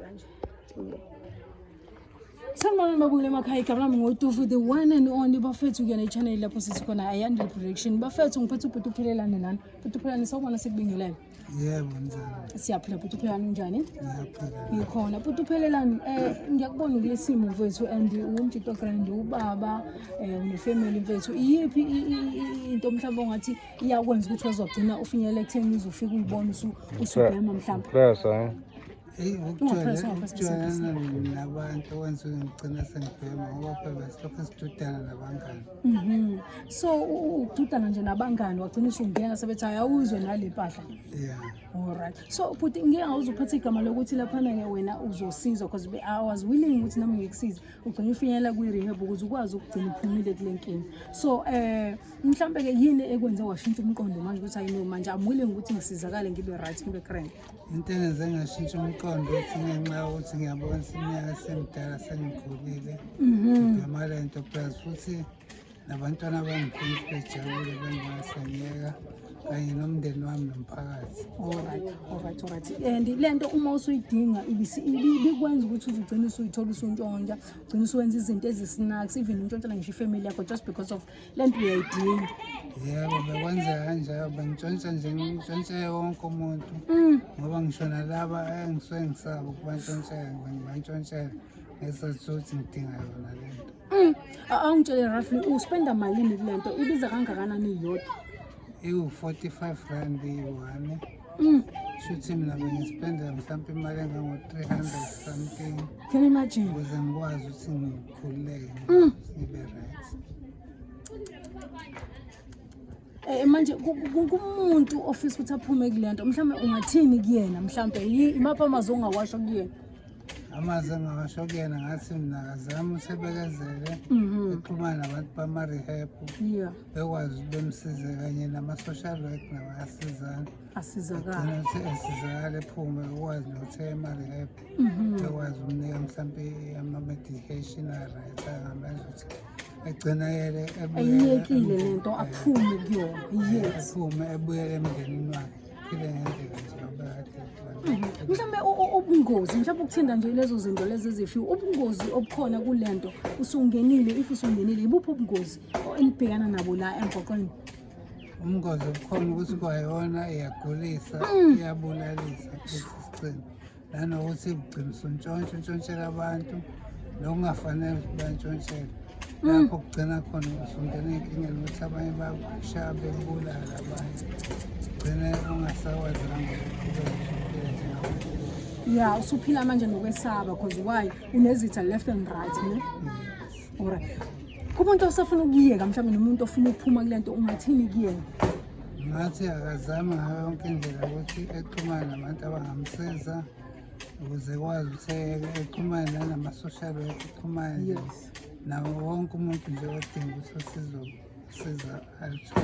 kanje. Sanibona mabule emakhaya igama lami ngoTufu the one and only bafethu kuyena i-channel lapho sithi khona Ayandile Production. Bafethu ngiphethe ubhuti uphelelane nani? Ubhuti uphelelane sawubona sekubingelene. Yebo njani. Siyaphila ubhuti uphelelane unjani? Ngiyaphila. Ngikhona ubhuti uphelelane ngiyakubona kulesimo mfethu and umjito grand ubaba unefamily mfethu. Iyiphi into mhlawumbe ongathi iyakwenza ukuthi wazogcina ufinyelele ekutheni uzofika uyibona usubhema mhlawumbe. Pressure. Ukujwayelana nabantu wenza ngigcina sengibhema ngoba phela silokhu sidudana nabangani. So ududana nje nabangani wagcina usungena sebethi ayawuzwe nale mpahla. Yeah. Alright. So futhi ngeke ngawuzuphatha igama lokuthi laphana ke wena uzosiza because I was willing ukuthi nami ngikusiza ugcina ufinyela kwi-rehab ukuze ukwazi ukugcina uphumile kule nkinga. So mhlambe ke yini ekwenze washintsha umqondo manje ukuthi ayino manje I'm willing ukuthi ngisizakale ngibe right ngibe grand. Into engenze ngashintsha umqondo ukuthi ngenxa yokuthi ngiyabona iminyaka semidala sengikhulile. Ngiyama lento plus futhi nabantwana bangifuna ukuthi bejabule bengasengeka kanye nomndeni wami nomphakathi. Alright. And lento uma usuyidinga ibikwenza ukuthi uzugcina usuyithola usuntshontsha, ugcina usuwenza izinto ezisinaks even untshontsha ngisho ifamily yakho just because of lento uyayidinga. Yebo bekwenza kanjalo bengitshontsha nje ngitshontshe wonke umuntu. Ngoba ngishona laba engisuke ngisaba ukubantshontsha ngibantshontsha ngesokuthi ngidinga yona lento. Awungitshele roughly uspenda malini kulento ibiza kangakanani iyodwa? 45 rand iyi-1. Shuthi mina bengispenda mhlawumbe imali engango-300 something. Can you imagine? Ukuze ngikwazi ukuthi ngikhululeke ngibe right. Manje kumuntu ofisa ukuthi aphume kulento mhlawumbe ungathini kuyena mhlawumbe imaphi amazwi ongawasho kuyena? Amazwi engawasho kuyena ngathi mina akazame usebekezele exhumane nabantu bama-rehab bekwazi ukuthi bemsize kanye nama-social work nawo ayasizana asizakale ukuthi esizakale ephume ukwazi nokuthi ema-rehab bekwazi ukumnika mhlawumbe ama-medication a-right angamenza ukuthi egcina yele ayiyekile lento aphume kuyona. Yes. Aphume ebuyele emndenini wakhe phile ngendlela nje obekade mhlawumbe ubungozi mhlawumbe ukuthinda nje lezo zinto lezi ezifiwe ubungozi obukhona kulento usungenile ibuphi ubungozi enibhekana nabo la emgwaqweni? Umngozi obukhona ukuthi kwayona iyagulisa iyabulalisa futhi sigcina nanokuthi igcina untshontshelwa abantu nokungafanele ukuthi bantshontshele lapho kugcina khona usungena ey'nkingeni ukuthi abanye bakushaya bekubulala abanye ugcine ungasakwazi nangokuqhubeka njengabantu. Ya usuphila manje nokwesaba because why unezitha left and right ne? Alright. Kumuntu osafuna ukuyeka mhlawumbe nomuntu ofuna ukuphuma kulento ungathini kuyena? Ngathi akazame ngayo yonke indlela ukuthi exhumane nabantu abangamsiza ukuze kwazi ukuthi exhumane nanama-social work exhumane nawo wonke umuntu nje odinga ukuthi usizo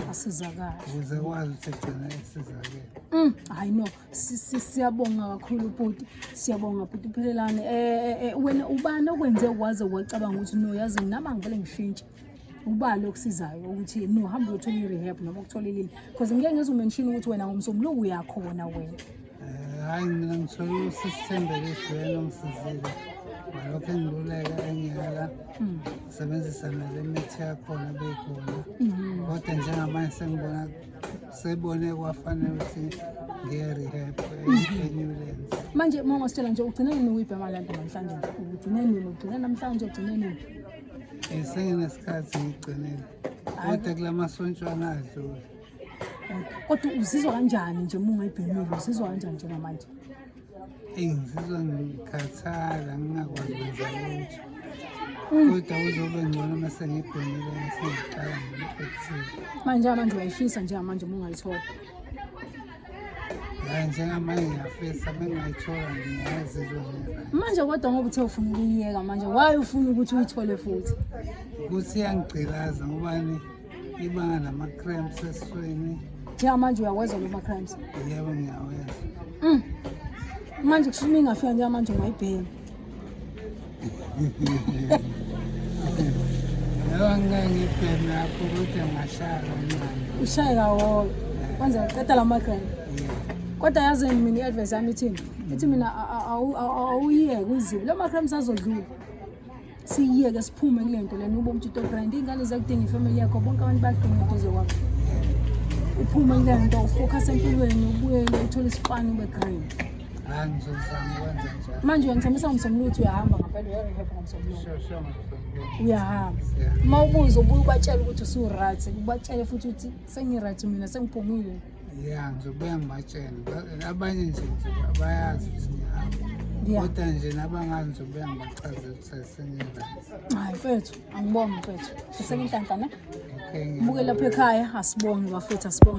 asizakale ukuze kwazi ukuthi egcine esizakele. Hayi no siyabonga kakhulu bhuti, siyabonga bhuti uphelelane. Wena ubani okwenze waze wacabanga ukuthi no yazi nami angivele ngishintshe ubani okusizayo ukuthi no hamba uyothola i-rehab noma ukutholelile because ngeke ngizumention ukuthi wena ngomsombuluko uyakhona wena? Hayi mina ngithole usisithembele wena ongisizile ngalokho engiluleka engiyala sebenzisa nale mithi yakhona beyikhona kodwa njengamanje sengibona sebone kwafanele ukuthi ngiye-rehab eNewlands. Manje uma ungasitshela nje ugcine nini uyibhema lanto namhlanje? Ugcine namhlanje ugcine nini? Senginesikhathi ngigcinile kodwa kula masontshwana adlule. Kodwa uzizwa kanjani nje uma ungayibhemile? Uzizwa kanjani njengamanje? Ngizizwa ngikhathala ngingakwazi kwenza lutho kodwa kuzobe ngcono uma sengibhemile sengiqala ngikuthile. Manje uyayifisa njengamanje uma ungayithola? Hayi njengamanje ngiyafisa bengayithola ngiyazizwa nje. Manje kodwa ngoba uthe ufuna ukuyiyeka manje why ufuna ukuthi uyithole futhi? Ukuthi iyangigcilaza ngobani ibanga nama-cramps esifweni. Njengamanje uyawezwa loma cramps? Yebo ngiyawezwa. Manje kusho uma ingafika njengamanje ungayibhema? Yebo ngangibhema lapho kodwa ngashaya kancane. Ushaye kawo kwanza qeda la macram? Kodwa yazi mina i-advice yami ithini? ethi mina awuyeke uziwe la ma-crimes azodlula siyiyeke siphume kule nto lena ube umuntu grind iy'ngane ziyakudinga ifamily yakho bonke abantu bayakudinga eduze kwakho uphume kule nto ufocus empilweni ubuyele uthole isiqwani ube grind Hayi ngizozama ukwenza njalo. manje uyangithembisa ngomsombuluthi uyahamba ngampela uyarehab ngomsombuluthi Sure, uyahamba Yeah. uma ubuza ubuye ubatshele ukuthi usu-right ubatshele futhi ukuthi sengi-right mina sengiphumile ya ngizobuya ngibatshele abanye nje bayazi ukuthi ngiyahamba Yeah. kodwa nje nabangazi ngizobuya ngibachazele ukuthi asengiright. hayi mfethu angibonge mfethu sisenkintanta ne Okay, buke lapha ekhaya asibonge bafethu asibonge